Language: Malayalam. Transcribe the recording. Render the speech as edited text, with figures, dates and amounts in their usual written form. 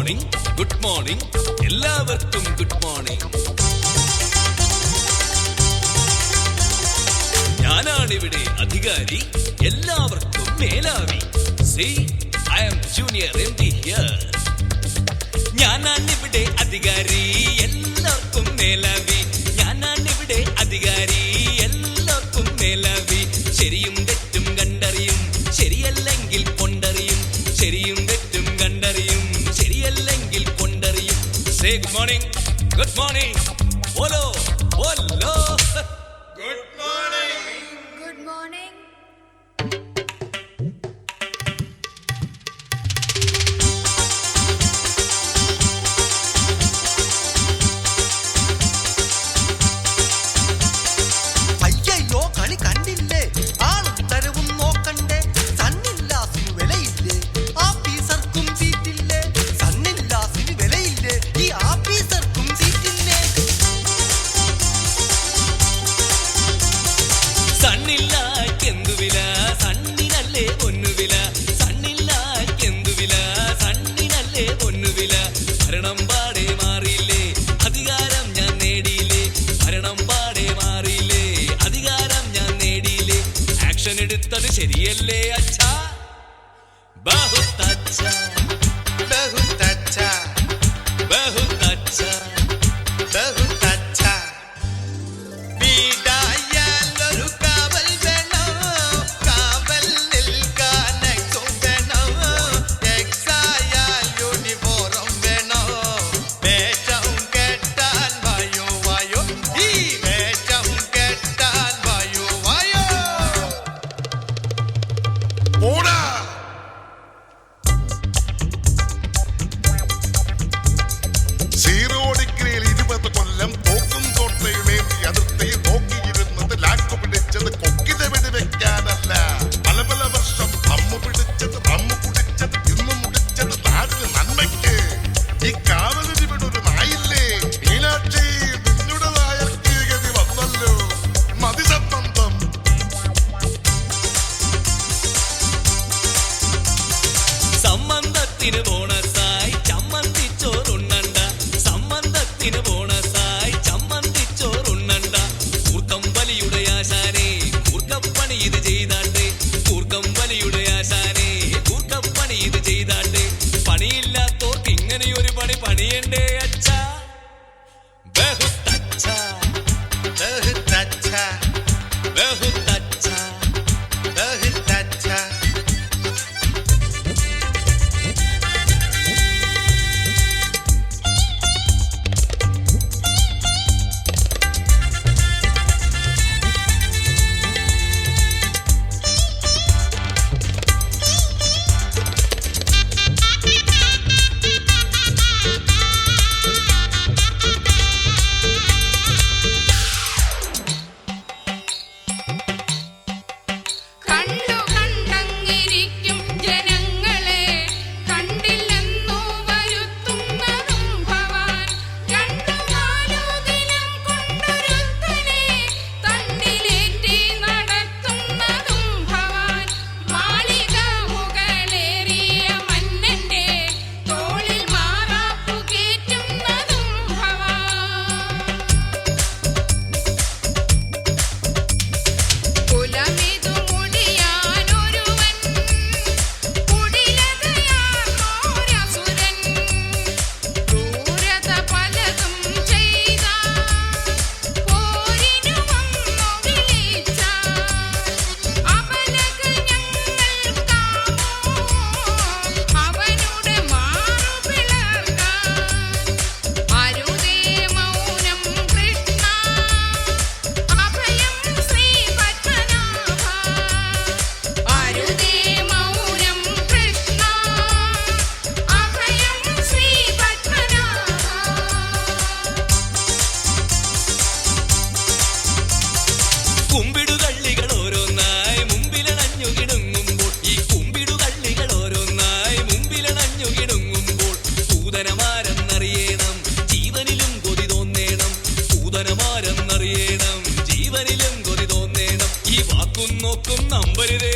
മോർണിംഗ് എല്ലാവർക്കും ഗുഡ് മോർണിംഗ്. ഞാനാണിവിടെ അധികാരി, എല്ലാവർക്കും മേലാവി. See, I am Junior MD here. ഞാനാണിവിടെ അധികാരി, എല്ലാവർക്കും മേലാവി. ഞാനാണിവിടെ അധികാരി, എല്ലാവർക്കും മേലാവി. ശരിയും തെറ്റും കണ്ടറിയും, ശരിയല്ലെങ്കിൽ കൊണ്ടറിയും. ശരിയും തെറ്റും കണ്ടറിയും, ശരിയല്ലെങ്കിൽ കൊണ്ടറിയും. Say good morning, good morning. Bolo, bolo. Good morning. Good morning. അയ്യോ കളി കണ്ടില്ലേ, ആളും തരവും നോക്കണ്ടേ. സണ്ണില്ലാസിന് വിലയില്ലേ, ആഫീസർക്കും സീറ്റില്ലേ. സണ്ണില്ലാസിന് വിലയില്ലേ, ഈ ആഫീസർക്കും സീറ്റില്ലേ. സണ്ണില്ലാക്കെന്തു വില, സണ്ണിനല്ലേ പൊന്നുവില. സണ്ണില്ലാക്കെന്തു വില, സണ്ണിനല്ലേ പൊന്നുവില. ഭരണം പാടെ മാറിയില്ലേ, അധികാരം ഞാൻ നേടിയില്ലേ. ഭരണം പാടെ മാറിയില്ലേ, അധികാരം ഞാൻ നേടിയില്ലേ. ആക്ഷൻ എടുത്തത് ശരിയല്ലേ അച്ഛാ, ബഹുത് അച്ഛാ, ബഹുത് അച്ഛാ, ബഹുത് അച്ഛാ. ബഹുത് അച്ഛാ. വീടായാലൊരു കാവൽ വേണം, കാവൽ നിൽക്കാൻ എക്സും വേണം. എക്സായാൽ യൂണിഫോറും വേണം. വേഷം കെട്ടാൻ വായോ വായോ, ഈ വേഷം കെട്ടാൻ വായോ വായോ. ഓടാ. സീറോ ഡിഗ്രിയിൽ 20 കൊല്ലം തോക്കും തോട്ടയുമേന്തി അതിർത്തിയിൽ നോക്കിയിരുന്നത് ലാക്ക് പിടിച്ചത് കൊക്കിനെ വെടിവെക്കാനല്ല. പല പല വർഷം അമ്മ പിടിച്ചത്, അമ്മ കുടിച്ചത്, ഇന്ന് മുടിച്ചത് നാടിന് നന്മയ്ക്ക്. ഈ കാവലിന് വിടൊരു നായില്ലേ, മീനാക്ഷി നിന്നുടേതായ ഗതി വന്നല്ലോ. മതിസംബന്ധം സമ്മന്തത്തിന് ബോണസായി ചമ്മന്തിച്ചോറുണ്ണണ്ട. സമ്മന്തത്തിന് ബോണസായി ചമ്മന്തിച്ചോറുണ്ണണ്ട. കൂർക്കമ്പലിയുടെ ആശാനെ കൂർക്കപ്പണി ഇത് ചെയ്താട്ടെ. കൂർക്കമ്പലിയുടെ ആശാനെ കൂർക്കപ്പണി ഇത് ചെയ്താട്ടെ. പണിയില്ലാത്തോർക്ക് ഇങ്ങനെയൊരു പണി പണിയണ്ടേ അച്ഛാ, ബഹുത് അച്ഛാ, ബഹുത് അച്ഛാ, ബഹുത് അച്ഛാ. ബഹുത് അച്ഛാ. കണ്ടു കണ്ടങ്ങിരിക്കും ജനങ്ങളെ, കണ്ടില്ലെന്നു വരുത്തുന്നതും ഭവാൻ. രണ്ടു നാലു ദിനം കൊണ്ടൊരുത്തനെ തണ്ടിലേറ്റി നടത്തുന്നതും ഭവാൻ. മാളിക മുകളേറിയ മന്നന്റെ തോളിൽ മാറാപ്പു കേറ്റുന്നതും ഭവാൻ. കുലമിതു മുടിയാനൊരുവൻ, കുടിലതയാർന്നോരസുരൻ. ക്രൂരത പലതും ചെയ്താൻ, പോരിനു വന്നു വിളിച്ചാൻ. അപലക ഞങ്ങൾക്കാമോ അവനുടെ മാറു പിളർക്കാൻ. അരുതേ മൗനം കൃഷ്ണ, അഭയം ശ്രീ പത്മനാഭ. അരുതേ മൗനം കൃഷ്ണ, അഭയം ശ്രീ പത്മനാഭ. കുമ്പിടുകള്ളികൾ ഓരോന്നായി മുമ്പിലണഞ്ഞു കിടുങ്ങുമ്പോൾ, ഈ കുമ്പിടുകള്ളികൾ ഓരോന്നായി മുമ്പിലണഞ്ഞു കിടുങ്ങുമ്പോൾ. പൂതനമാരെന്നറിയണം, ജീവനിലും കൊതി തോന്നേണം. പൂതനമാരെന്നറിയണം, ജീവനിലും കൊതി തോന്നേണം. ഈ വാക്കും നോക്കും നമ്പരുതേ